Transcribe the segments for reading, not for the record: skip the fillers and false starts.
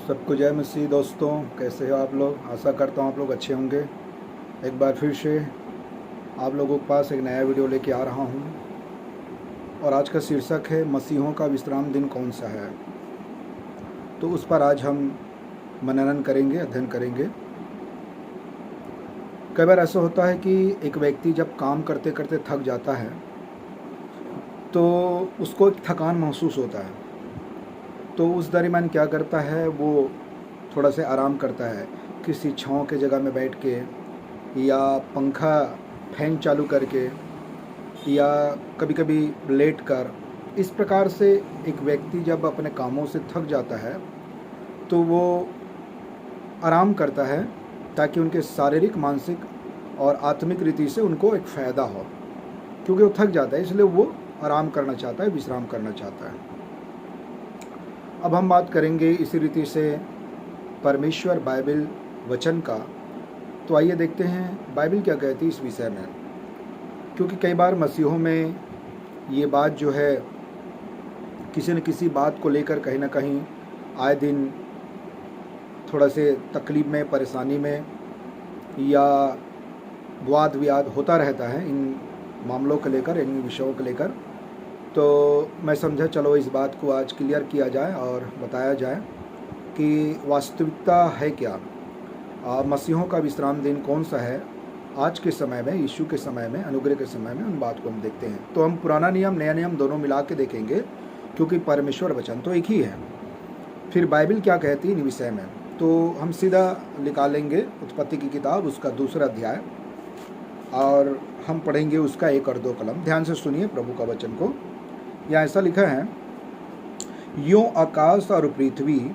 सबको जय मसीह। दोस्तों, कैसे हो आप लोग? आशा करता हूँ आप लोग अच्छे होंगे। एक बार फिर से आप लोगों के पास एक नया वीडियो लेके आ रहा हूँ और आज का शीर्षक है मसीहों का विश्राम दिन कौन सा है। तो उस पर आज हम मननन करेंगे, अध्ययन करेंगे। कई बार ऐसा होता है कि एक व्यक्ति जब काम करते करते थक जाता है तो उसको एक थकान महसूस होता है। तो उस दरमियान क्या करता है, वो थोड़ा सा आराम करता है, किसी छाँव के जगह में बैठ के या पंखा फैन चालू करके या कभी कभी लेट कर। इस प्रकार से एक व्यक्ति जब अपने कामों से थक जाता है तो वो आराम करता है ताकि उनके शारीरिक, मानसिक और आत्मिक रीति से उनको एक फ़ायदा हो, क्योंकि वो थक जाता है इसलिए वो आराम करना चाहता है, विश्राम करना चाहता है। अब हम बात करेंगे इसी रीति से परमेश्वर बाइबल वचन का। तो आइए देखते हैं बाइबल क्या कहती है इस विषय में, क्योंकि कई बार मसीहों में ये बात जो है किसी न किसी बात को लेकर कहीं ना कहीं आए दिन थोड़ा से तकलीफ में, परेशानी में या वाद विवाद होता रहता है इन मामलों को लेकर, इन विषयों को लेकर। तो मैं समझा चलो इस बात को आज क्लियर किया जाए और बताया जाए कि वास्तविकता है क्या, मसीहों का विश्राम दिन कौन सा है आज के समय में, यीशु के समय में, अनुग्रह के समय में। उन बात को हम देखते हैं। तो हम पुराना नियम, नया नियम दोनों मिला के देखेंगे, क्योंकि परमेश्वर वचन तो एक ही है। फिर बाइबल क्या कहती है इन विषय में, तो हम सीधा निकालेंगे उत्पत्ति की किताब, उसका 2 अध्याय, और हम पढ़ेंगे उसका 1 और 2 कलम। ध्यान से सुनिए प्रभु का वचन को। यहाँ ऐसा लिखा है, यूं आकाश और पृथ्वी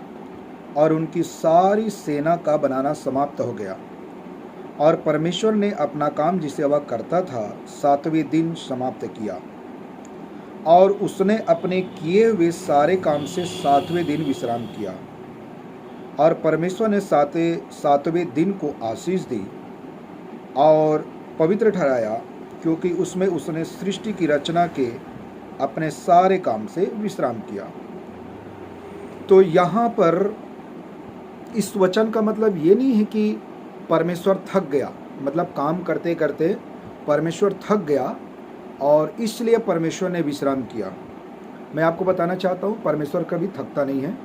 और उनकी सारी सेना का बनाना समाप्त हो गया, और परमेश्वर ने अपना काम जिसे वह करता था 7वें दिन समाप्त किया, और उसने अपने किए हुए सारे काम से 7वें दिन विश्राम किया। और परमेश्वर ने 7वें दिन को आशीष दी और पवित्र ठहराया, क्योंकि उसमें उसने सृष्टि की रचना के अपने सारे काम से विश्राम किया। तो यहाँ पर इस वचन का मतलब ये नहीं है कि परमेश्वर थक गया, मतलब काम करते करते परमेश्वर थक गया और इसलिए परमेश्वर ने विश्राम किया। मैं आपको बताना चाहता हूँ, परमेश्वर कभी थकता नहीं है।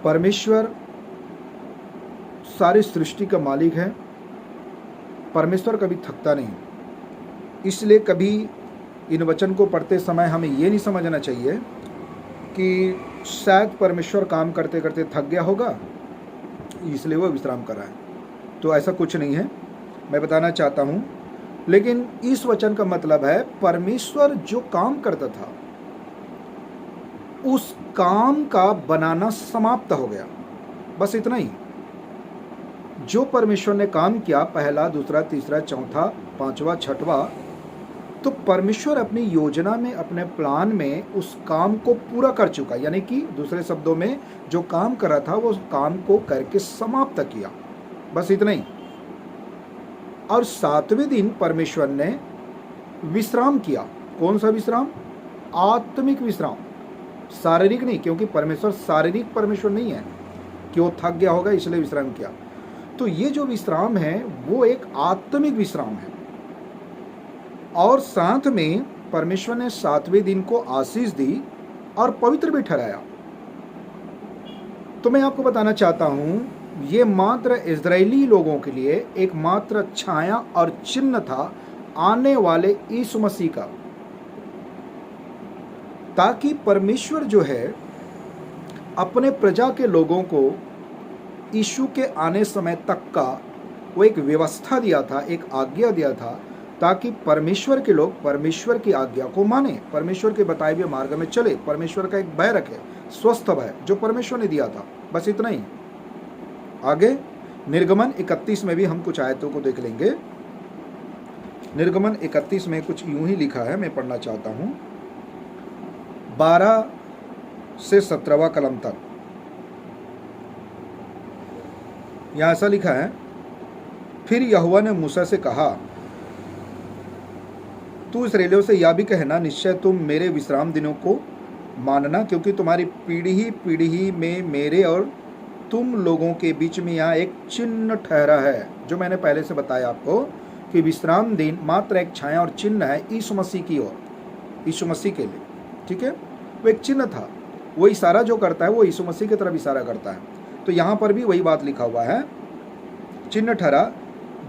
परमेश्वर सारी सृष्टि का मालिक है। परमेश्वर कभी थकता नहीं। इसलिए कभी इन वचन को पढ़ते समय हमें ये नहीं समझना चाहिए कि शायद परमेश्वर काम करते करते थक गया होगा इसलिए वो विश्राम कर रहा है। तो ऐसा कुछ नहीं है, मैं बताना चाहता हूँ। लेकिन इस वचन का मतलब है परमेश्वर जो काम करता था उस काम का बनाना समाप्त हो गया, बस इतना ही। जो परमेश्वर ने काम किया, पहला, दूसरा, तीसरा, चौथा, पांचवा, छठवां, तो परमेश्वर अपनी योजना में, अपने प्लान में उस काम को पूरा कर चुका। यानी कि दूसरे शब्दों में जो काम कर रहा था वो काम को करके समाप्त किया, बस इतना ही। और 7वें दिन परमेश्वर ने विश्राम किया। कौन सा विश्राम? आत्मिक विश्राम, शारीरिक नहीं, क्योंकि परमेश्वर शारीरिक परमेश्वर नहीं है कि वो थक गया होगा इसलिए विश्राम किया। तो ये जो विश्राम है वो एक आत्मिक विश्राम है। और साथ में परमेश्वर ने 7वें दिन को आशीष दी और पवित्र भी ठहराया। तो मैं आपको बताना चाहता हूं, ये मात्र इज़राइली लोगों के लिए एक मात्र छाया और चिन्ह था आने वाले यीशु मसीह का, ताकि परमेश्वर जो है अपने प्रजा के लोगों को यीशु के आने समय तक का वो एक व्यवस्था दिया था, एक आज्ञा दिया था, ताकि परमेश्वर के लोग परमेश्वर की आज्ञा को माने, परमेश्वर के बताए हुए मार्ग में चले, परमेश्वर का एक भय रखे, स्वस्थ भय जो परमेश्वर ने दिया था, बस इतना ही। आगे निर्गमन 31 में भी हम कुछ आयतों को देख लेंगे। निर्गमन 31 में कुछ यूं ही लिखा है, मैं पढ़ना चाहता हूं, 12 से 17वां कलम तक। यहां ऐसा लिखा है, फिर यहोवा ने मूसा से कहा, तू इस्राएलियों से यह भी कहना, निश्चय तुम मेरे विश्राम दिनों को मानना, क्योंकि तुम्हारी पीढ़ी पीढ़ी में मेरे और तुम लोगों के बीच में यहाँ एक चिन्ह ठहरा है। जो मैंने पहले से बताया आपको कि विश्राम दिन मात्र एक छाया और चिन्ह है यीशु मसीह की ओर, यीशु मसीह के लिए, ठीक है। वो एक चिन्ह था, वो इशारा जो करता है वो यीशु मसीह की तरफ इशारा करता है। तो यहाँ पर भी वही बात लिखा हुआ है, चिन्ह ठहरा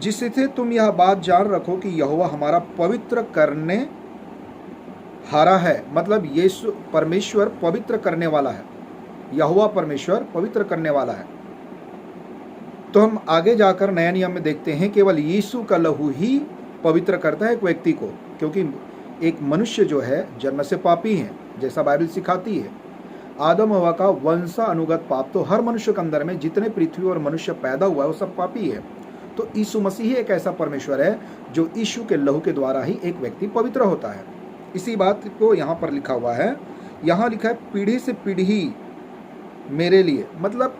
जिससे तुम यह बात जान रखो कि यहोवा हमारा पवित्र करने हारा है। मतलब यीशु परमेश्वर पवित्र करने वाला है, यहोवा परमेश्वर पवित्र करने वाला है। तो हम आगे जाकर नया नियम में देखते हैं केवल यीशु का लहू ही पवित्र करता है एक व्यक्ति को, क्योंकि एक मनुष्य जो है जन्म से पापी है, जैसा बाइबल सिखाती है। आदम हवा का वंशानुगत पाप, तो हर मनुष्य के अंदर में जितने पृथ्वी और मनुष्य पैदा हुआ है वो सब पापी है। तो यीशु मसीह ही एक ऐसा परमेश्वर है जो यीशु के लहू के द्वारा ही एक व्यक्ति पवित्र होता है। इसी बात को यहाँ पर लिखा हुआ है, यहाँ लिखा है पीढ़ी से पीढ़ी मेरे लिए, मतलब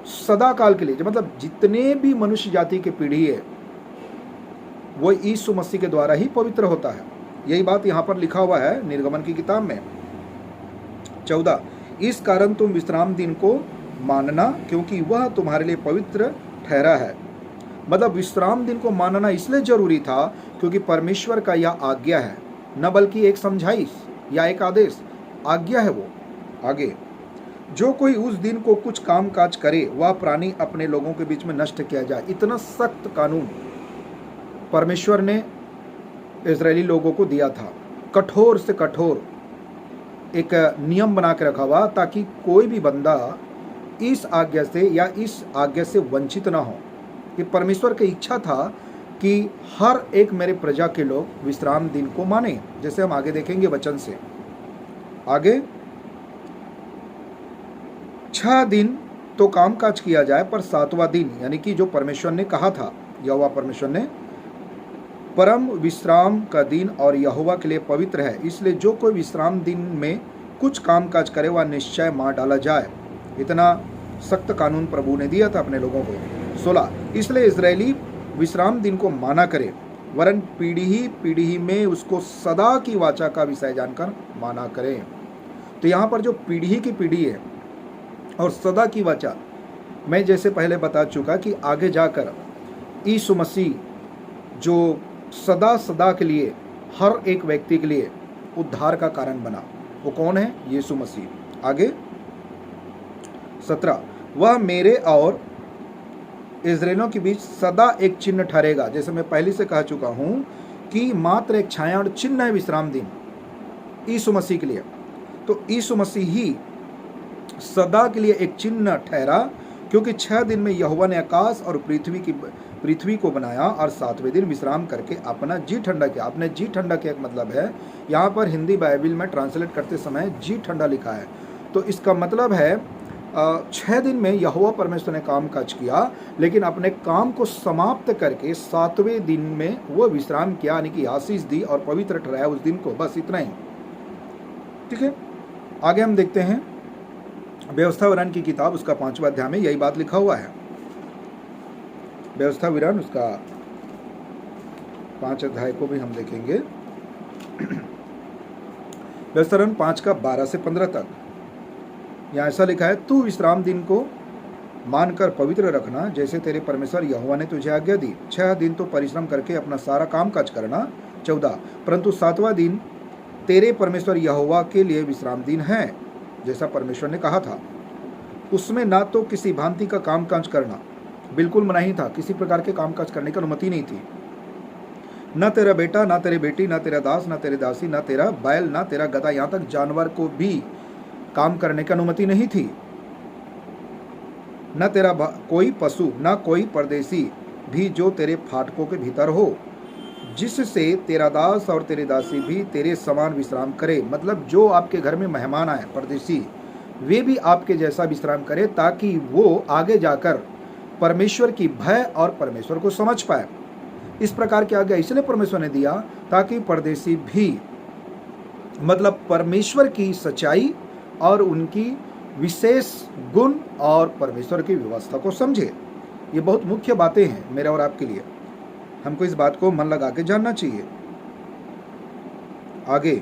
सदा काल के लिए, मतलब जितने भी मनुष्य जाति की पीढ़ी है वो यीशु मसीह के द्वारा ही पवित्र होता है। यही बात यहाँ पर लिखा हुआ है निर्गमन की किताब में 14, इस कारण तुम विश्राम दिन को मानना क्योंकि वह तुम्हारे लिए पवित्र ठहरा है। मतलब विश्राम दिन को मानना इसलिए जरूरी था क्योंकि परमेश्वर का यह आज्ञा है, न बल्कि एक समझाइश या एक आदेश, आज्ञा है वो। आगे, जो कोई उस दिन को कुछ काम काज करे वह प्राणी अपने लोगों के बीच में नष्ट किया जाए। इतना सख्त कानून परमेश्वर ने इजरायली लोगों को दिया था, कठोर से कठोर एक नियम बना के रखा हुआ ताकि कोई भी बंदा इस आज्ञा से या इस आज्ञा से वंचित ना हो। कि परमेश्वर की इच्छा था कि हर एक मेरे प्रजा के लोग विश्राम दिन को माने, जैसे हम आगे देखेंगे वचन से। आगे, 6 दिन तो कामकाज किया जाए पर 7वां दिन, यानी कि जो परमेश्वर ने कहा था, यहोवा परमेश्वर ने, परम विश्राम का दिन और यहोवा के लिए पवित्र है, इसलिए जो कोई विश्राम दिन में कुछ कामकाज करे वह निश्चय मार डाला जाए। इतना सख्त कानून प्रभु ने दिया था अपने लोगों को। 16, इसलिए इजरायली विश्राम दिन को माना करे, वरन पीढ़ी में उसको सदा की वाचा का विषय जानकर माना करे। तो यहाँ पर जो पीढ़ी की पीढ़ी है और सदा की वाचा, मैं जैसे पहले बता चुका कि आगे जाकर यीशु मसीह जो सदा सदा के लिए हर एक व्यक्ति के लिए उद्धार का कारण बना, वो कौन है? यीशु मसीह। आगे 17, वह मेरे और इजरायलियों के बीच सदा एक चिन्ह ठहरेगा। जैसे मैं पहले से कह चुका हूँ कि मात्र एक छाया और चिन्ह है विश्राम दिन यीशु मसीह के लिए। तो यीशु मसीह ही सदा के लिए एक चिन्ह ठहरा, क्योंकि 6 दिन में यहोवा ने आकाश और पृथ्वी को बनाया और 7वें दिन विश्राम करके अपना जी ठंडा किया। अपने जी ठंडा किया का मतलब है, यहाँ पर हिंदी बाइबल में ट्रांसलेट करते समय जी ठंडा लिखा है, तो इसका मतलब है 6 दिन में यहोवा परमेश्वर ने काम काज किया, लेकिन अपने काम को समाप्त करके 7वें दिन में वो विश्राम किया, यानी कि आशीष दी और पवित्र ठहराया उस दिन को। बस इतना ही, ठीक है। आगे हम देखते हैं व्यवस्था विवरण की किताब, उसका 5वां अध्याय में यही बात लिखा हुआ है। व्यवस्था विवरण उसका 5 अध्याय को भी हम देखेंगे। व्यवस्था विवरण 5 का 12 से 15 तक यहाँ ऐसा लिखा है, तू विश्राम दिन को मानकर पवित्र रखना जैसे तेरे परमेश्वर यहोवा ने तुझे आज्ञा दी। 6 दिन तो परिश्रम करके अपना सारा काम काज करना। 14, परंतु 7वां दिन तेरे परमेश्वर यहोवा के लिए विश्राम दिन है, जैसा परमेश्वर ने कहा था। उसमें ना तो किसी भांति का काम काज करना, बिल्कुल मनाही था, किसी प्रकार के काम काज करने की अनुमति नहीं थी। न तेरा बेटा, ना तेरी बेटी, ना तेरा दास, ना तेरी दासी, ना तेरा बैल, ना तेरा गधा, यहाँ तक जानवर को भी काम करने की अनुमति नहीं थी। न तेरा कोई पशु, ना कोई परदेसी भी जो तेरे फाटकों के भीतर हो, जिससे तेरा दास और तेरी दासी भी तेरे समान विश्राम करे। मतलब जो आपके घर में मेहमान आए परदेसी, वे भी आपके जैसा विश्राम करे, ताकि वो आगे जाकर परमेश्वर की भय और परमेश्वर को समझ पाए। इस प्रकार की आज्ञा इसलिए परमेश्वर ने दिया ताकि परदेसी भी मतलब परमेश्वर की सच्चाई और उनकी विशेष गुण और परमेश्वर की व्यवस्था को समझे। ये बहुत मुख्य बातें हैं मेरे और आपके लिए, हमको इस बात को मन लगा के जानना चाहिए। आगे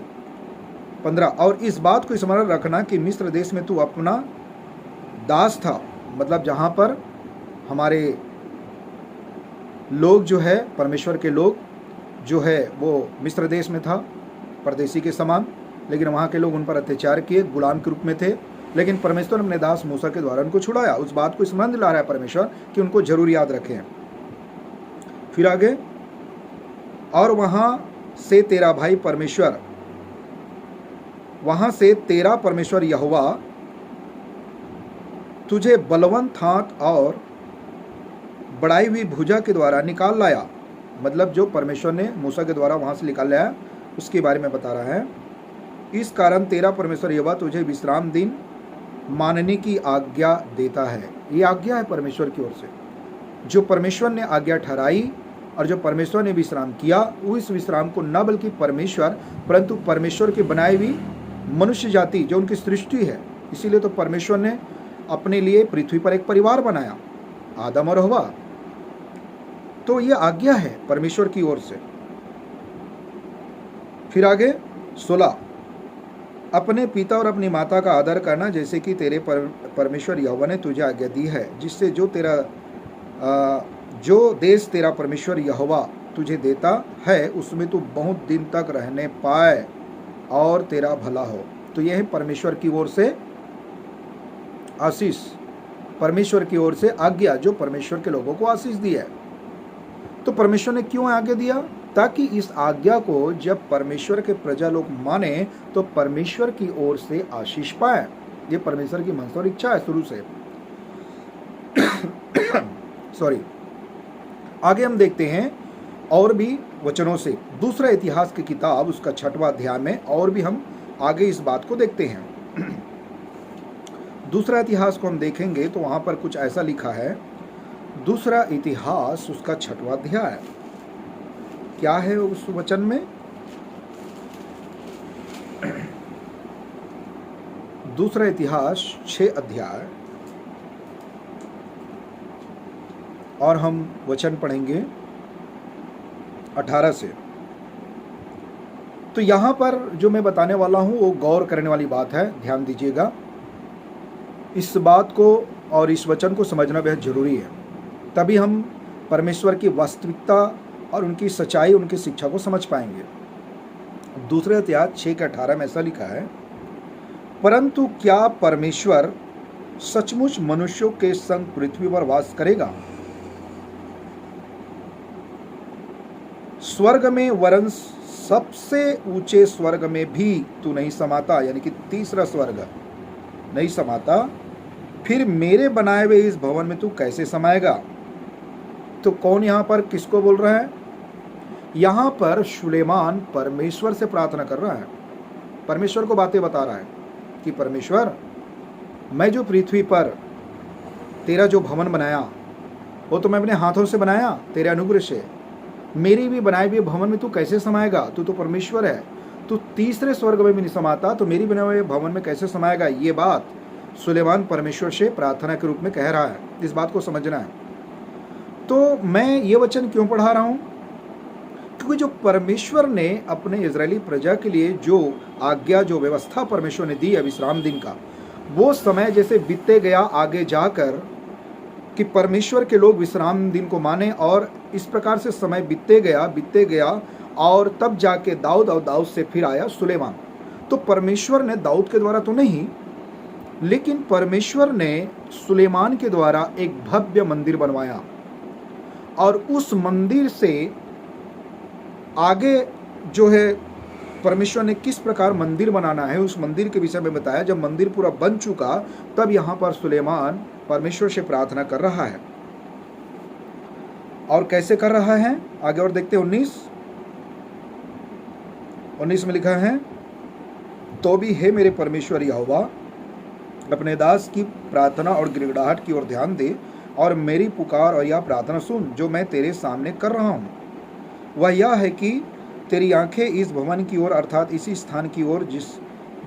15, और इस बात को स्मरण रखना कि मिस्र देश में तू अपना दास था, मतलब जहाँ पर हमारे लोग जो है, परमेश्वर के लोग जो है वो मिस्र देश में था, परदेसी के समान, लेकिन वहाँ के लोग उन पर अत्याचार किए, गुलाम के रूप में थे, लेकिन परमेश्वर ने अपने दास मूसा के द्वारा उनको छुड़ाया। उस बात को स्मरण दिला रहा है परमेश्वर कि उनको जरूर याद रखें। फिर आगे, और वहाँ से तेरा परमेश्वर यहोवा तुझे बलवंत हाथ और बढ़ाई हुई भुजा के द्वारा निकाल लाया, मतलब जो परमेश्वर ने मूसा के द्वारा वहाँ से निकाल लाया उसके बारे में बता रहा है। इस कारण तेरा परमेश्वर यहोवा तुझे विश्राम दिन मानने की आज्ञा देता है। ये आज्ञा है परमेश्वर की ओर से, जो परमेश्वर ने आज्ञा ठहराई और जो परमेश्वर ने विश्राम किया, उस विश्राम को न बल्कि परमेश्वर परंतु परमेश्वर की बनाई हुई मनुष्य जाति जो उनकी सृष्टि है, इसीलिए तो परमेश्वर ने अपने लिए पृथ्वी पर एक परिवार बनाया, आदम और हवा। तो ये आज्ञा है परमेश्वर की ओर से। फिर आगे 16, अपने पिता और अपनी माता का आदर करना जैसे कि तेरे परमेश्वर यहोवा ने तुझे आज्ञा दी है, जिससे जो देश तेरा परमेश्वर यहोवा तुझे देता है उसमें तू बहुत दिन तक रहने पाए और तेरा भला हो। तो यह है परमेश्वर की ओर से आशीष, परमेश्वर की ओर से आज्ञा जो परमेश्वर के लोगों को आशीष दी है। तो परमेश्वर ने क्यों आज्ञा दिया? ताकि इस आज्ञा को जब परमेश्वर के प्रजा लोग माने तो परमेश्वर की ओर से आशीष पाए। ये परमेश्वर की मनसा और इच्छा है शुरू से। सॉरी, आगे हम देखते हैं और भी वचनों से, दूसरा इतिहास की किताब उसका 6वां अध्याय में और भी हम आगे इस बात को देखते हैं। दूसरा इतिहास को हम देखेंगे तो वहां पर कुछ ऐसा लिखा है। दूसरा इतिहास उसका 6वां अध्याय क्या है उस वचन में? दूसरा इतिहास 6 अध्याय, और हम वचन पढ़ेंगे 18 से। तो यहां पर जो मैं बताने वाला हूं वो गौर करने वाली बात है, ध्यान दीजिएगा। इस बात को और इस वचन को समझना बेहद जरूरी है, तभी हम परमेश्वर की वास्तविकता और उनकी सच्चाई, उनकी शिक्षा को समझ पाएंगे। दूसरे इतिहास 6:18 में ऐसा लिखा है, परंतु क्या परमेश्वर सचमुच मनुष्यों के संग पृथ्वी पर वास करेगा? स्वर्ग में वरन सबसे ऊंचे स्वर्ग में भी तू नहीं समाता, यानी कि तीसरा स्वर्ग नहीं समाता, फिर मेरे बनाए हुए इस भवन में तू कैसे समाएगा? तो कौन यहां पर किसको बोल रहा है? यहां पर सुलेमान परमेश्वर से प्रार्थना कर रहा है, परमेश्वर को बातें बता रहा है कि परमेश्वर, मैं जो पृथ्वी पर तेरा जो भवन बनाया वो तो मैं अपने हाथों से बनाया तेरे अनुग्रह से, मेरी भी बनाए हुए भवन में तू कैसे समाएगा? तू तो परमेश्वर है, तू तीसरे स्वर्ग में भी नहीं समाता तो मेरी बनाए हुए भवन में कैसे समाएगा? ये बात सुलेमान परमेश्वर से प्रार्थना के रूप में कह रहा है। इस बात को समझना है। तो मैं ये वचन क्यों पढ़ा रहा हूँ? क्योंकि जो परमेश्वर ने अपने इजरायली प्रजा के लिए जो आज्ञा, जो व्यवस्था परमेश्वर ने दी है विश्राम दिन का, वो समय जैसे बीतते गया आगे जाकर कि परमेश्वर के लोग विश्राम दिन को माने, और इस प्रकार से समय बीतते गया और तब जाके दाऊद, और दाऊद से फिर आया सुलेमान। तो परमेश्वर ने दाऊद के द्वारा तो नहीं, लेकिन परमेश्वर ने सुलेमान के द्वारा एक भव्य मंदिर बनवाया, और उस मंदिर से आगे जो है परमेश्वर ने किस प्रकार मंदिर बनाना है उस मंदिर के विषय में बताया। जब मंदिर पूरा बन चुका तब यहाँ पर सुलेमान परमेश्वर से प्रार्थना कर रहा है, और कैसे कर रहा है आगे और देखते हैं। 19 में लिखा है, तो भी हे मेरे परमेश्वर यहोवा, अपने दास की प्रार्थना और गिड़गिड़ाहट की ओर ध्यान दे और मेरी पुकार और यह प्रार्थना सुन जो मैं तेरे सामने कर रहा हूँ। वह यह है कि तेरी आंखें इस भवन की ओर, अर्थात इसी स्थान की ओर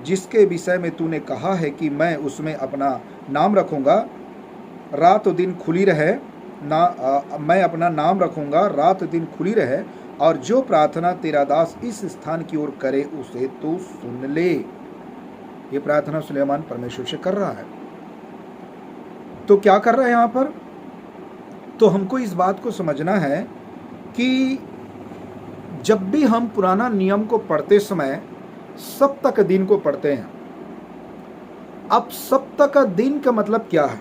जिसके विषय में तूने कहा है कि मैं उसमें अपना नाम रखूँगा, रात दिन खुली रहे, मैं अपना नाम रखूँगा, रात दिन खुली रहे, और जो प्रार्थना तेरा दास इस स्थान की ओर करे उसे तू सुन ले। ये प्रार्थना सुलेमान परमेश्वर से कर रहा है। तो क्या कर रहा है यहाँ पर? तो हमको इस बात को समझना है कि जब भी हम पुराना नियम को पढ़ते समय सप्तक दिन को पढ़ते हैं। अब सप्तक दिन का मतलब क्या है?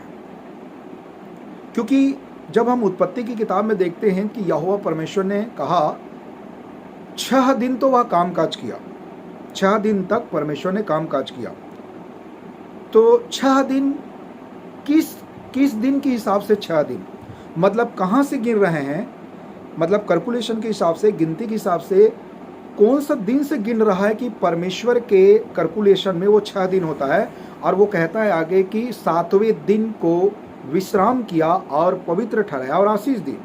क्योंकि जब हम उत्पत्ति की किताब में देखते हैं कि यहोवा परमेश्वर ने कहा 6 दिन तो वह कामकाज किया, 6 दिन तक परमेश्वर ने कामकाज किया। तो 6 दिन किस दिन के हिसाब से 6 दिन? मतलब कहाँ से गिन रहे हैं? मतलब कैलकुलेशन के हिसाब से, गिनती के हिसाब से कौन सा दिन से गिन रहा है कि परमेश्वर के कैलकुलेशन में वो 6 दिन होता है। और वो कहता है आगे कि 7वें दिन को विश्राम किया और पवित्र ठहराया और आशीष दी।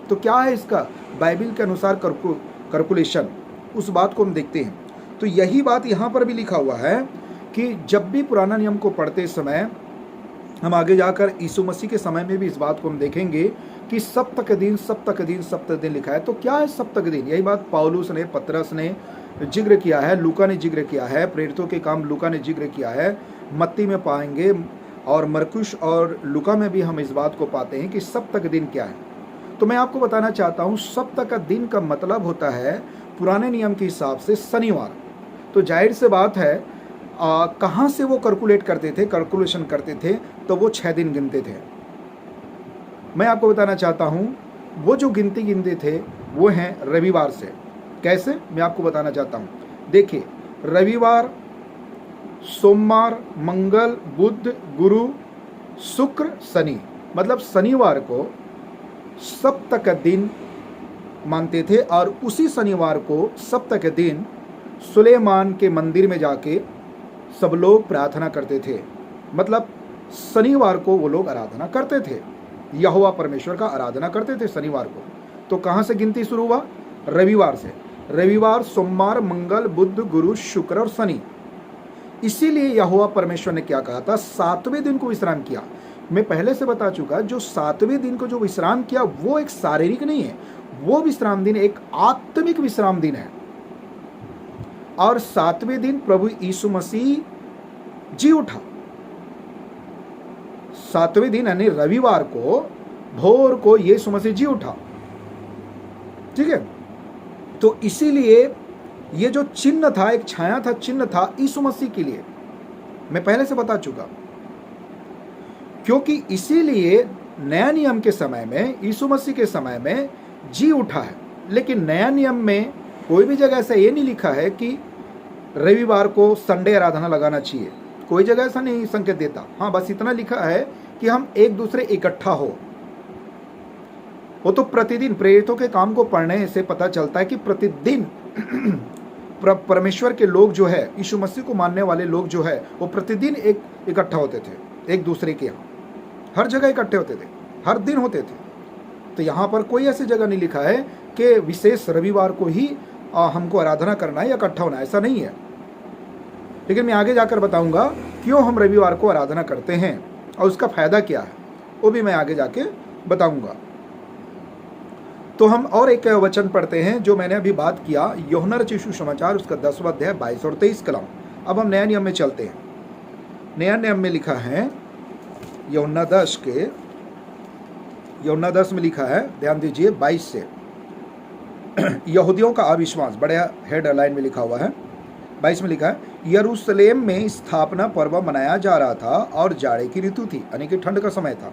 तो क्या है इसका बाइबल के अनुसार कैलकुलेशन? उस बात को हम देखते हैं। तो यही बात यहाँ पर भी लिखा हुआ है कि जब भी पुराना नियम को पढ़ते समय, हम आगे जाकर यीशु मसीह के समय में भी इस बात को हम देखेंगे कि सप्तक दिन लिखा है। तो क्या है सप्तक दिन? यही बात पौलुस ने, पतरस ने जिक्र किया है, लूका ने जिक्र किया है, प्रेरितों के काम लूका ने जिक्र किया है, मत्ती में पाएंगे और मरकुश और लूका में भी हम इस बात को पाते हैं कि सप्तक दिन क्या है। तो मैं आपको बताना चाहता हूँ सप्तक दिन का मतलब होता है पुराने नियम के हिसाब से शनिवार। तो जाहिर से बात है कहाँ से वो कैलकुलेशन करते थे? तो वो 6 दिन गिनते थे। मैं आपको बताना चाहता हूँ वो जो गिनती गिनते थे वो हैं रविवार से। कैसे? मैं आपको बताना चाहता हूँ। देखिए, रविवार, सोमवार, मंगल, बुध, गुरु, शुक्र, शनि, मतलब शनिवार को सप्तक दिन मानते थे। और उसी शनिवार को सप्तक दिन सुलेमान के मंदिर में जाके सब लोग प्रार्थना करते थे। मतलब शनिवार को वो लोग आराधना करते थे, यहोवा परमेश्वर का आराधना करते थे शनिवार को। तो कहाँ से गिनती शुरू हुआ? रविवार से। रविवार, सोमवार, मंगल, बुध, गुरु, शुक्र और शनि। इसीलिए यहोवा परमेश्वर ने क्या कहा था? 7वें दिन को विश्राम किया। मैं पहले से बता चुका, जो 7वें दिन को जो विश्राम किया वो एक शारीरिक नहीं है, वो विश्राम दिन एक आत्मिक विश्राम दिन है। और 7वें दिन प्रभु यीशु मसीह जी उठा। 7वें दिन यानी रविवार को भोर को यीशु मसीह जी उठा। ठीक है? तो इसीलिए ये जो चिन्ह था, एक छाया था, चिन्ह था यीशु मसीह के लिए। मैं पहले से बता चुका। क्योंकि इसीलिए नया नियम के समय में, यीशु मसीह के समय में जी उठा है। लेकिन नया नियम में कोई भी जगह ऐसा ये नहीं लिखा है कि रविवार को संडे आराधना लगाना चाहिए। कोई जगह ऐसा नहीं संकेत देता। हाँ, बस इतना लिखा है कि हम एक दूसरे इकट्ठा हो। वो तो प्रतिदिन प्रेरितों के काम को पढ़ने से पता चलता है कि प्रतिदिन परमेश्वर के लोग जो है, यीशु मसीह को मानने वाले लोग जो है, वो प्रतिदिन एक इकट्ठा होते थे एक दूसरे के यहाँ। हर जगह इकट्ठे होते थे, हर दिन होते थे। तो यहाँ पर कोई ऐसी जगह नहीं लिखा है कि विशेष रविवार को ही हमको आराधना करना है या इकट्ठा होना है, ऐसा नहीं है। लेकिन मैं आगे जाकर बताऊंगा क्यों हम रविवार को आराधना करते हैं और उसका फायदा क्या है, वो भी मैं आगे जाके बताऊंगा। तो हम और एक वचन पढ़ते हैं जो मैंने अभी बात किया, यूहन्ना रचित सुसमाचार उसका 10वां अध्याय 22 और 23 कलम। अब हम नया नियम में चलते हैं। नया नियम में लिखा है यूहन्ना 10 में लिखा है, ध्यान दीजिए 22 से, यहूदियों का अविश्वास, बड़े हेडलाइन में लिखा हुआ है। 22 में लिखा है, यरूशलेम में स्थापना पर्व मनाया जा रहा था और जाड़े की ऋतु थी, यानी कि ठंड का समय था।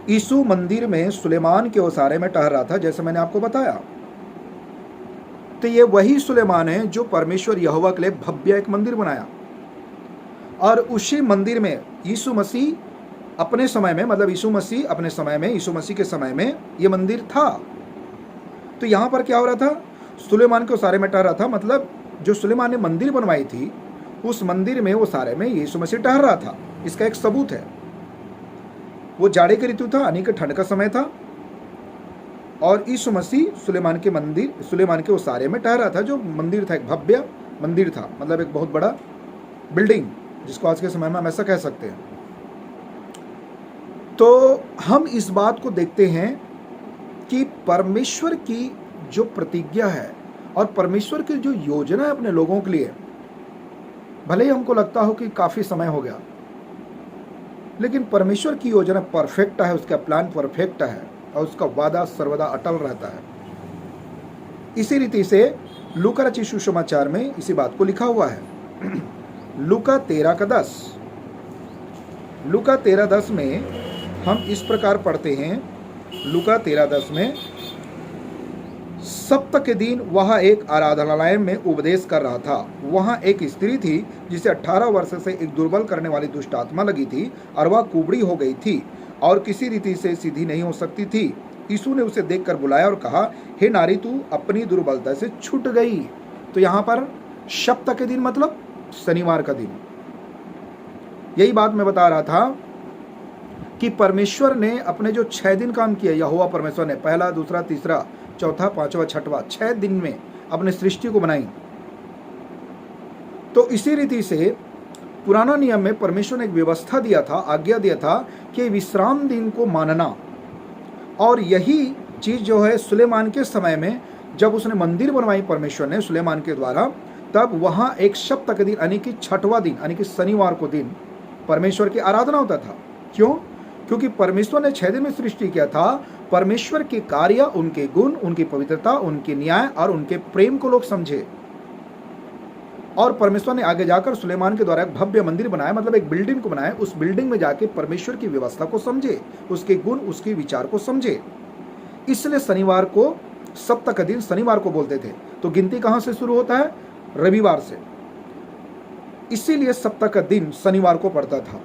यीशु मंदिर में सुलेमान के ओसारे में ठहर रहा था, जैसे मैंने आपको बताया। तो ये वही सुलेमान है जो परमेश्वर यहोवा के लिए भव्य एक मंदिर बनाया। और उसी मंदिर में यीशु मसीह अपने समय में, मतलब यीशु मसीह अपने समय में, यीशु मसीह के समय में ये मंदिर था। तो यहाँ पर क्या हो रहा था? सुलेमान के ओसारे में ठहर रहा था, मतलब जो सुलेमान ने मंदिर बनवाई थी उस मंदिर में, वो सारे में यीशु मसीह ठहर रहा था। इसका एक सबूत है। वो जाड़े की ऋतु था, यानी कि ठंड का समय था, और यीशु मसीह सुलेमान के ओसारे में ठहर रहा था। जो मंदिर था एक भव्य मंदिर था, मतलब एक बहुत बड़ा बिल्डिंग, जिसको आज के समय में हम ऐसा कह सकते हैं। तो हम इस बात को देखते हैं कि परमेश्वर की जो प्रतिज्ञा है और परमेश्वर की जो योजना है अपने लोगों के लिए, भले ही हमको लगता हो कि काफ़ी समय हो गया, लेकिन परमेश्वर की योजना परफेक्ट है, उसका प्लान परफेक्ट है और उसका वादा सर्वदा अटल रहता है। इसी रीति से लूका रचित सुसमाचार में इसी बात को लिखा हुआ है। लूका 13:10, लूका 13:10 में हम इस प्रकार पढ़ते हैं। लूका 13:10 में, सप्ताह के दिन वह एक आराधनालय में उपदेश कर रहा था। वहाँ एक स्त्री थी जिसे 18 वर्ष से एक दुर्बल करने वाली दुष्ट आत्मा लगी थी और वह कुबड़ी हो गई थी और किसी रीति से सीधी नहीं हो सकती थी। यीशु ने उसे देखकर बुलाया और कहा, हे नारी, तू अपनी दुर्बलता से छूट गई। तो यहाँ पर सप्ताह के दिन मतलब शनिवार का दिन। यही बात मैं बता रहा था कि परमेश्वर ने अपने जो 6 दिन काम किया, यहोवा परमेश्वर ने पहला, दूसरा, तीसरा, चौथा, पांचवा, छठवां 6 दिन में अपने सृष्टि को बनाई। तो इसी रीति से पुराना नियम में परमेश्वर ने एक व्यवस्था दिया था, आज्ञा दिया था कि विश्राम दिन को मानना। और यही चीज जो है सुलेमान के समय में जब उसने मंदिर बनवाई परमेश्वर ने सुलेमान के द्वारा, तब वहां एक सप्ताह के दिन यानी कि 6वां दिन यानी कि शनिवार को दिन परमेश्वर की आराधना होता था। क्यों? क्योंकि परमेश्वर ने 6 दिन में सृष्टि किया था। परमेश्वर के कार्य, उनके गुण, उनकी पवित्रता, उनके न्याय और उनके प्रेम को लोग समझे। और परमेश्वर ने आगे जाकर सुलेमान के द्वारा एक भव्य मंदिर बनाया, मतलब एक बिल्डिंग को बनाया। उस बिल्डिंग में जाके परमेश्वर की व्यवस्था को समझे, उसके गुण, उसके विचार को समझे। इसलिए शनिवार को, सप्ताह का दिन शनिवार को बोलते थे। तो गिनती कहां से शुरू होता है? रविवार से। इसीलिए सप्ताह का दिन शनिवार को पड़ता था।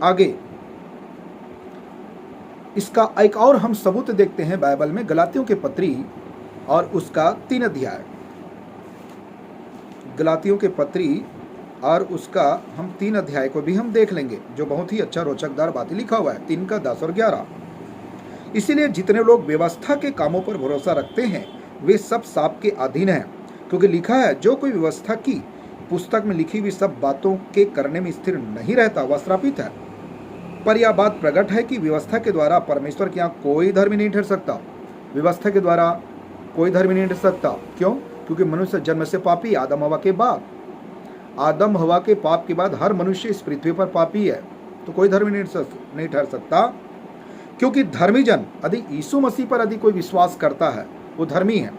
आगे इसका एक और हम सबूत देखते हैं बाइबल में, गलातियों के पत्री और उसका 3 अध्याय। गलातियों के पत्री और उसका हम 3 अध्याय को भी हम देख लेंगे, जो बहुत ही अच्छा रोचकदार बातें लिखा हुआ है, 3 का 10 और 11। इसीलिए जितने लोग व्यवस्था के कामों पर भरोसा रखते हैं वे सब शाप के अधीन हैं, क्योंकि लिखा है, जो कोई व्यवस्था की पुस्तक में लिखी हुई सब बातों के करने में स्थिर नहीं रहता वह श्रापित है। पर यह बात प्रकट है कि व्यवस्था के द्वारा परमेश्वर के यहाँ कोई धर्मी नहीं ठहर सकता। व्यवस्था के द्वारा कोई धर्मी नहीं ठहर सकता। क्यों? क्योंकि मनुष्य जन्म से पापी, आदम हवा के बाद, आदम हवा के पाप के बाद हर मनुष्य इस पृथ्वी पर पापी है। तो कोई धर्मी नहीं ठहर सकता, क्योंकि धर्मी जन यदि यीशु मसीह पर यदि कोई विश्वास करता है वो धर्मी है।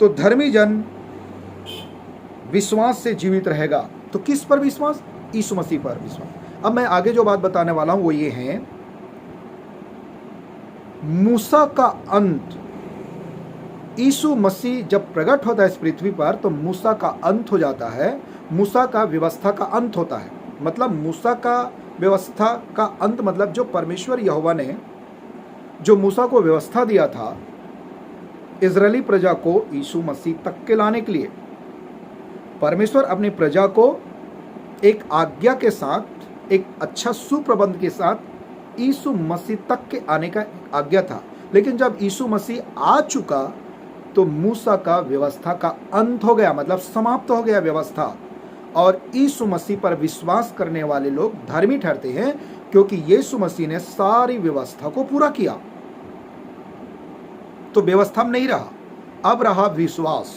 तो धर्मी जन विश्वास से जीवित रहेगा। तो किस पर विश्वास? यीशु मसीह पर विश्वास। अब मैं आगे जो बात बताने वाला हूं वो ये है, मूसा का अंत। यीशु मसीह जब प्रकट होता है इस पृथ्वी पर तो मूसा का अंत हो जाता है। मूसा का व्यवस्था का अंत होता है। मतलब मूसा का व्यवस्था का अंत मतलब जो परमेश्वर यहोवा ने जो मूसा को व्यवस्था दिया था इजरायली प्रजा को यीशु मसीह तक के लाने के लिए, परमेश्वर अपनी प्रजा को एक आज्ञा के साथ, एक अच्छा सुप्रबंध के साथ यीशु मसीह तक के आने का आज्ञा था। लेकिन जब यीशु मसीह आ चुका तो मूसा का व्यवस्था का अंत हो गया, मतलब समाप्त हो गया व्यवस्था। और यीशु मसीह पर विश्वास करने वाले लोग धर्मी ठहरते हैं, क्योंकि यीशु मसीह ने सारी व्यवस्था को पूरा किया। तो व्यवस्था में नहीं रहा, अब रहा विश्वास।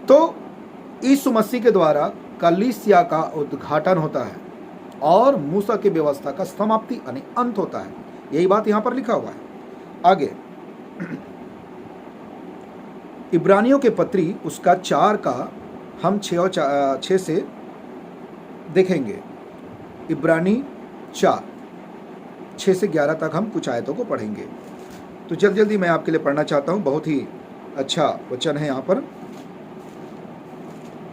तो यीशु मसीह के द्वारा कलीसिया का उद्घाटन होता है और मूसा की व्यवस्था का समाप्ति यानी अंत होता है। यही बात यहां पर लिखा हुआ है। आगे इब्रानियों के पत्री उसका 4 का हम 6 से देखेंगे। इब्रानी 4 6 से 11 तक हम कुछ आयतों को पढ़ेंगे। तो जल्दी मैं आपके लिए पढ़ना चाहता हूं, बहुत ही अच्छा वचन है यहाँ पर।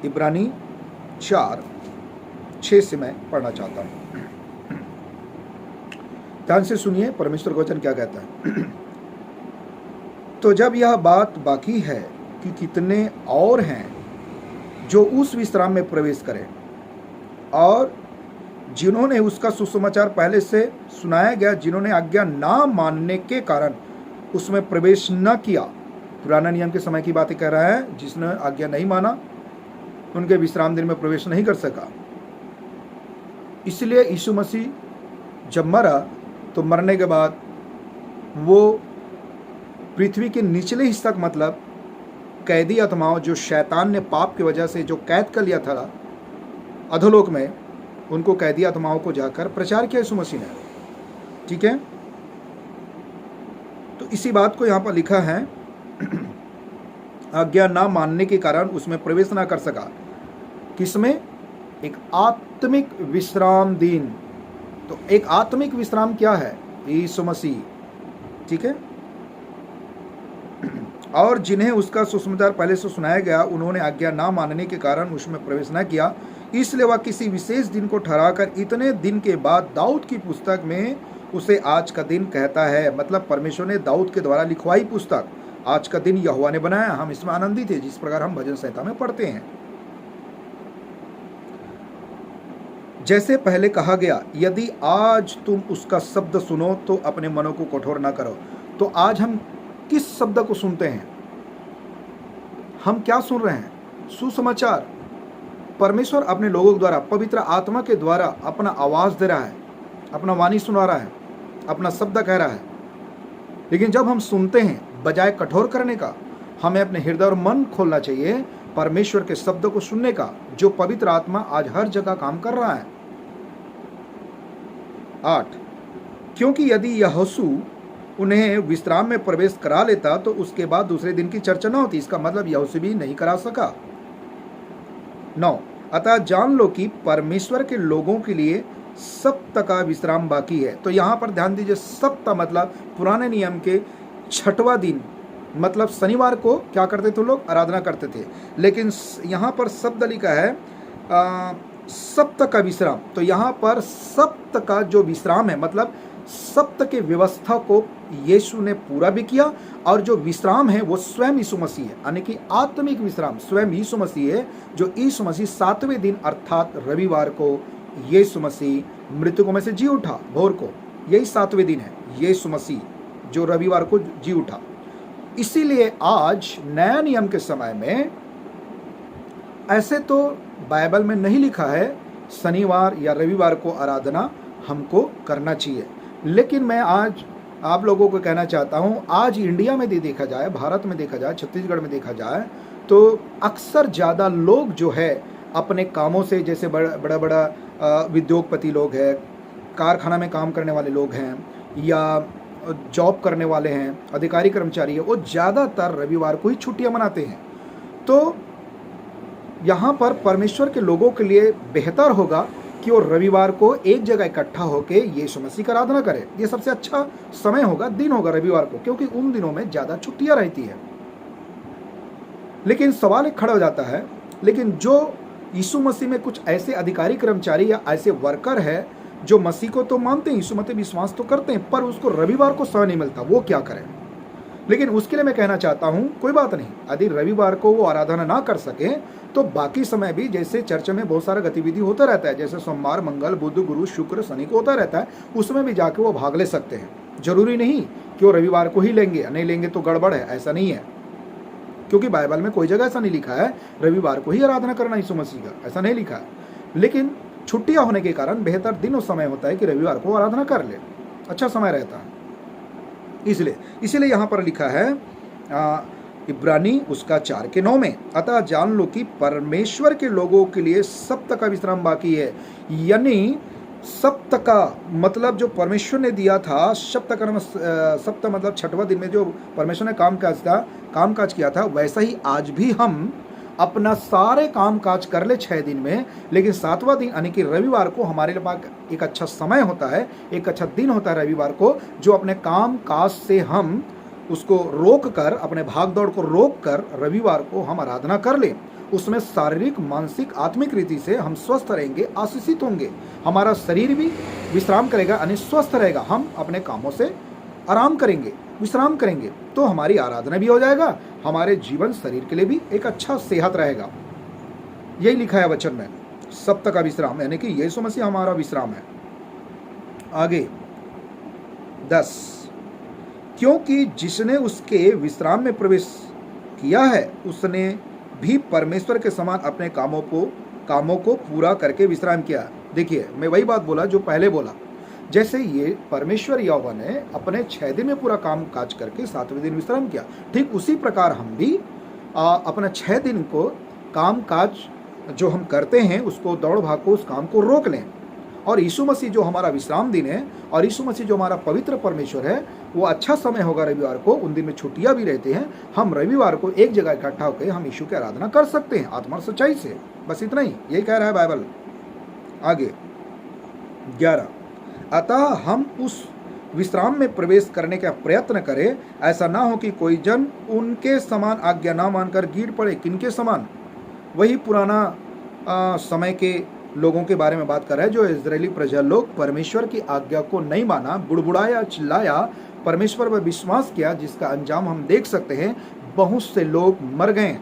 इब्रानी 4:6 से मैं पढ़ना चाहता हूं। ध्यान से सुनिए परमेश्वर का वचन क्या कहता है। तो जब यह बात बाकी है कि कितने और हैं जो उस विश्राम में प्रवेश करें, और जिन्होंने उसका सुसमाचार पहले से सुनाया गया, जिन्होंने आज्ञा ना मानने के कारण उसमें प्रवेश न किया। पुराना नियम के समय की बातें कह रहा है, जिसने आज्ञा नहीं माना उनके विश्राम दिन में प्रवेश नहीं कर सका। इसलिए यीशु मसीह जब मरा तो मरने के बाद वो पृथ्वी के निचले हिस्सा का मतलब कैदी आत्माओं जो शैतान ने पाप की वजह से जो कैद कर लिया था अधोलोक में, उनको कैदी आत्माओं को जाकर प्रचार किया यीशु मसीह ने। ठीक है, तो इसी बात को यहाँ पर लिखा है, आज्ञा ना मानने के कारण उसमें प्रवेश ना कर सका। किसमें? एक आत्मिक विश्राम दिन। तो एक आत्मिक विश्राम क्या है? यीशु मसीह। ठीक है, और जिन्हें उसका सुसमाचार पहले से सुनाया गया, उन्होंने आज्ञा ना मानने के कारण उसमें प्रवेश न किया, इसलिए वह किसी विशेष दिन को ठहराकर इतने दिन के बाद दाऊद की पुस्तक में उसे आज का दिन कहता है। मतलब परमेश्वर ने दाऊद के द्वारा लिखवाई पुस्तक आज का दिन यहोवा ने बनाया, हम इसमें आनंदित हैं, जिस प्रकार हम भजन संहिता में पढ़ते हैं। जैसे पहले कहा गया, यदि आज तुम उसका शब्द सुनो तो अपने मनों को कठोर ना करो। तो आज हम किस शब्द को सुनते हैं? हम क्या सुन रहे हैं? सुसमाचार। परमेश्वर अपने लोगों के द्वारा, पवित्र आत्मा के द्वारा अपना आवाज दे रहा है, अपना वाणी सुना रहा है, अपना शब्द कह रहा है। लेकिन जब हम सुनते हैं, बजाय कठोर करने का, हमें अपने हृदय और मन खोलना चाहिए परमेश्वर के शब्द को सुनने का, जो पवित्र आत्मा आज हर जगह काम कर रहा है। 8, क्योंकि यदि यहोशू उन्हें विश्राम में प्रवेश करा लेता तो उसके बाद दूसरे दिन की चर्चा न होती। इसका मतलब यहोशू भी नहीं करा सका। 9, अतः जान लो कि परमेश्वर के लोगों के लिए सप्ताह का विश्राम बाकी है। तो यहाँ पर ध्यान दीजिए, सप्ताह मतलब पुराने नियम के 6वां दिन, मतलब शनिवार को क्या करते थे लोग? आराधना करते थे। लेकिन यहाँ पर शब्द लिखा है सप्ताह का विश्राम। तो यहाँ पर सप्ताह का जो विश्राम है, मतलब सप्ताह के व्यवस्था को यीशु ने पूरा भी किया, और जो विश्राम है वो स्वयं यीशु मसीह है, यानी कि आत्मिक विश्राम स्वयं यीशु मसीह है। जो यीशु मसीह 7वें दिन अर्थात रविवार को यीशु मसीह मृतकों में से जी उठा भोर को, यही 7वें दिन है यीशु मसीह जो रविवार को जी उठा। इसीलिए आज नया नियम के समय में, ऐसे तो बाइबल में नहीं लिखा है शनिवार या रविवार को आराधना हमको करना चाहिए, लेकिन मैं आज आप लोगों को कहना चाहता हूं, आज इंडिया में देखा जाए, भारत में देखा जाए, छत्तीसगढ़ में देखा जाए, तो अक्सर ज़्यादा लोग जो है अपने कामों से, जैसे बड़ा बड़ा उद्योगपति लोग हैं, कारखाना में काम करने वाले लोग हैं, या जॉब करने वाले हैं, अधिकारी कर्मचारी है, वो ज़्यादातर रविवार को ही छुट्टियां मनाते हैं। तो यहाँ पर परमेश्वर के लोगों के लिए बेहतर होगा कि वो रविवार को एक जगह इकट्ठा होकर यीशु मसीह की आराधना करें। ये सबसे अच्छा समय होगा, दिन होगा रविवार को, क्योंकि उन दिनों में ज़्यादा छुट्टियां रहती है। लेकिन सवाल एक खड़ा हो जाता है, लेकिन जो यीशु मसीह में कुछ ऐसे अधिकारी कर्मचारी या ऐसे वर्कर है जो मसीह को तो मानते हैं, यीशु मसीह विश्वास तो करते हैं, पर उसको रविवार को समय नहीं मिलता, वो क्या करें? लेकिन उसके लिए मैं कहना चाहता हूं, कोई बात नहीं, यदि रविवार को वो आराधना ना कर सके तो बाकी समय भी, जैसे चर्च में बहुत सारा गतिविधि होता रहता है, जैसे सोमवार, मंगल, बुध, गुरु, शुक्र, शनि को होता रहता है, उसमें भी जाके वो भाग ले सकते हैं। जरूरी नहीं कि वो रविवार को ही लेंगे, नहीं लेंगे तो गड़बड़ है, ऐसा नहीं है, क्योंकि बाइबल में कोई जगह ऐसा नहीं लिखा है रविवार को ही आराधना करना यीशु मसीह का, ऐसा नहीं लिखा है। लेकिन छुट्टियां होने के कारण बेहतर दिन और समय होता है कि रविवार को आराधना कर ले, अच्छा समय रहता है। इसलिए यहाँ पर लिखा है इब्रानी उसका 4:9 में, अतः जान लो कि परमेश्वर के लोगों के लिए सप्ताह का विश्राम बाकी है। यानी सप्ताह का मतलब जो परमेश्वर ने दिया था, सप्ताह मतलब 6वां दिन में जो परमेश्वर ने कामकाज किया था, वैसा ही आज भी हम अपना सारे काम काज कर ले 6 दिन में, लेकिन 7वां दिन यानी कि रविवार को हमारे पास एक अच्छा समय होता है, एक अच्छा दिन होता है रविवार को, जो अपने काम काज से हम उसको रोक कर, अपने भाग दौड़ को रोक कर रविवार को हम आराधना कर लें। उसमें शारीरिक, मानसिक, आत्मिक रीति से हम स्वस्थ रहेंगे, आशीषित होंगे, हमारा शरीर भी विश्राम करेगा यानी स्वस्थ रहेगा, हम अपने कामों से आराम करेंगे, विश्राम करेंगे, तो हमारी आराधना भी हो जाएगा, हमारे जीवन शरीर के लिए भी एक अच्छा सेहत रहेगा। यही लिखा है वचन में, सप्ताह का विश्राम, यानी कि यीशु मसीह हमारा विश्राम है। आगे 10, क्योंकि जिसने उसके विश्राम में प्रवेश किया है उसने भी परमेश्वर के समान अपने कामों को पूरा करके विश्राम किया। देखिए, मैं वही बात बोला जो पहले बोला, जैसे ये परमेश्वर यहोवा ने अपने 6 दिन में पूरा काम काज करके 7वें दिन विश्राम किया, ठीक उसी प्रकार हम भी अपना 6 दिन को काम काज जो हम करते हैं उसको दौड़ भाग को उस काम को रोक लें। और यीशु मसीह जो हमारा विश्राम दिन है और यीशु मसीह जो हमारा पवित्र परमेश्वर है, वो अच्छा समय होगा रविवार को, उन दिन में छुट्टियां भी रहते हैं, हम रविवार को एक जगह इकट्ठा होकर हम यीशु की आराधना कर सकते हैं आत्मा और सच्चाई से। बस इतना ही, यही कह रहा है बाइबल। आगे 11, अतः हम उस विश्राम में प्रवेश करने का प्रयत्न करें, ऐसा ना हो कि कोई जन उनके समान आज्ञा ना मानकर गिर पड़े। किनके समान? वही पुराना समय के लोगों के बारे में बात कर रहा है, जो इजरायली प्रजा लोग परमेश्वर की आज्ञा को नहीं माना, बुड़बुड़ाया, चिल्लाया, परमेश्वर पर विश्वास किया, जिसका अंजाम हम देख सकते हैं। बहुत से लोग मर गए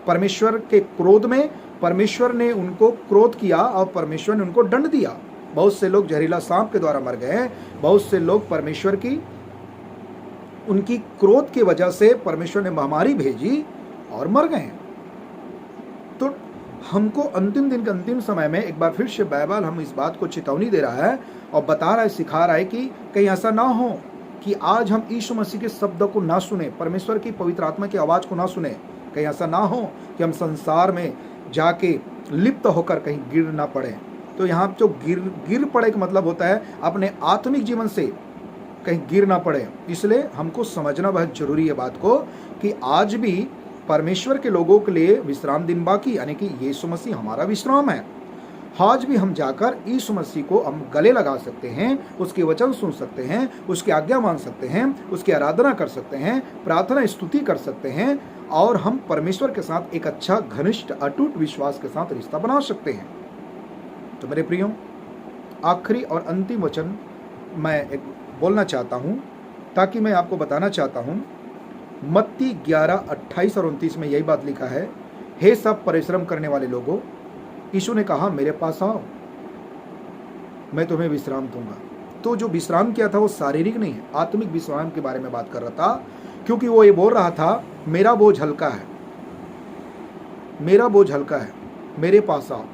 परमेश्वर के क्रोध में। परमेश्वर ने उनको क्रोध किया और परमेश्वर ने उनको दंड दिया। बहुत से लोग जहरीला सांप के द्वारा मर गए। बहुत से लोग परमेश्वर की उनकी क्रोध की वजह से परमेश्वर ने महामारी भेजी और मर गए। तो हमको अंतिम दिन के अंतिम समय में एक बार फिर से बाइबल हम इस बात को चेतावनी दे रहा है और बता रहा है, सिखा रहा है कि कहीं ऐसा ना हो कि आज हम यीशु मसीह के शब्द को ना सुने, परमेश्वर की पवित्र आत्मा की आवाज़ को ना सुने। कहीं ऐसा ना हो कि हम संसार में जाके लिप्त होकर कहीं गिर ना पड़े। तो यहाँ जो गिर पड़े का मतलब होता है अपने आत्मिक जीवन से कहीं गिर ना पड़े। इसलिए हमको समझना बहुत जरूरी है बात को कि आज भी परमेश्वर के लोगों के लिए विश्राम दिन बाकी, यानी कि यीशु मसीह हमारा विश्राम है। आज भी हम जाकर यीशु मसीह को हम गले लगा सकते हैं, उसके वचन सुन सकते हैं, उसकी आज्ञा मान सकते हैं, उसकी आराधना कर सकते हैं, प्रार्थना स्तुति कर सकते हैं और हम परमेश्वर के साथ एक अच्छा घनिष्ठ अटूट विश्वास के साथ रिश्ता बना सकते हैं। तो मेरे प्रियो, आखिरी और अंतिम वचन मैं एक बोलना चाहता हूँ, ताकि मैं आपको बताना चाहता हूँ। मत्ती 11:28 और 29 में यही बात लिखा है, हे सब परिश्रम करने वाले लोगों, यीशु ने कहा मेरे पास आओ, मैं तुम्हें विश्राम दूंगा। तो जो विश्राम किया था वो शारीरिक नहीं है, आत्मिक विश्राम के बारे में बात कर रहा था, क्योंकि वो ये बोल रहा था मेरा बोझ हल्का है, मेरा बोझ हल्का है, मेरे पास आओ,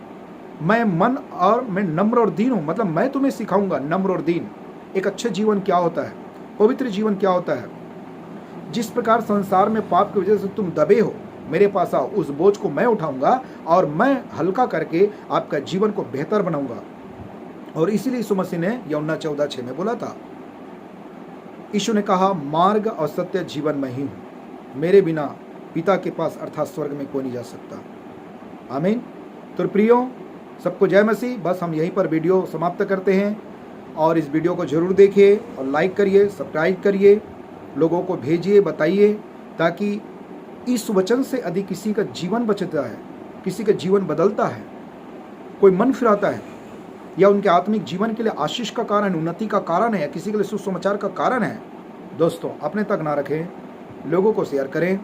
मैं मन और मैं नम्र और दीन हूँ। मतलब मैं तुम्हें सिखाऊंगा नम्र और दीन, एक अच्छे जीवन क्या होता है, पवित्र जीवन क्या होता है। जिस प्रकार संसार में पाप की वजह से तुम दबे हो, मेरे पास आओ, उस बोझ को मैं उठाऊंगा और मैं हल्का करके आपका जीवन को बेहतर बनाऊंगा। और इसीलिए यीशु मसीह ने यूहन्ना 14:6 में बोला था, यीशु ने कहा मार्ग और सत्य जीवन में ही हूँ, मेरे बिना पिता के पास अर्थात स्वर्ग में कोई नहीं जा सकता। आमीन। तो प्रियो, सबको जय मसीह। बस हम यहीं पर वीडियो समाप्त करते हैं और इस वीडियो को जरूर देखिए और लाइक करिए, सब्सक्राइब करिए, लोगों को भेजिए, बताइए, ताकि इस वचन से अधिक किसी का जीवन बचता है, किसी का जीवन बदलता है, कोई मन फिराता है, या उनके आत्मिक जीवन के लिए आशीष का कारण, उन्नति का कारण है, या किसी के लिए सुसमाचार का कारण है। दोस्तों, अपने तक ना रखें, लोगों को शेयर करें,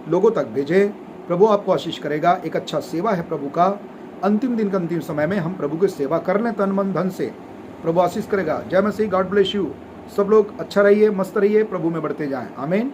लोगों तक भेजें। प्रभु आपको आशीष करेगा। एक अच्छा सेवा है प्रभु का। अंतिम दिन का अंतिम समय में हम प्रभु की सेवा कर लें तन मन धन से, प्रभु आशीष करेगा। जय मसीह। God bless you. सब लोग अच्छा रहिए, मस्त रहिए, प्रभु में बढ़ते जाएं। आमीन।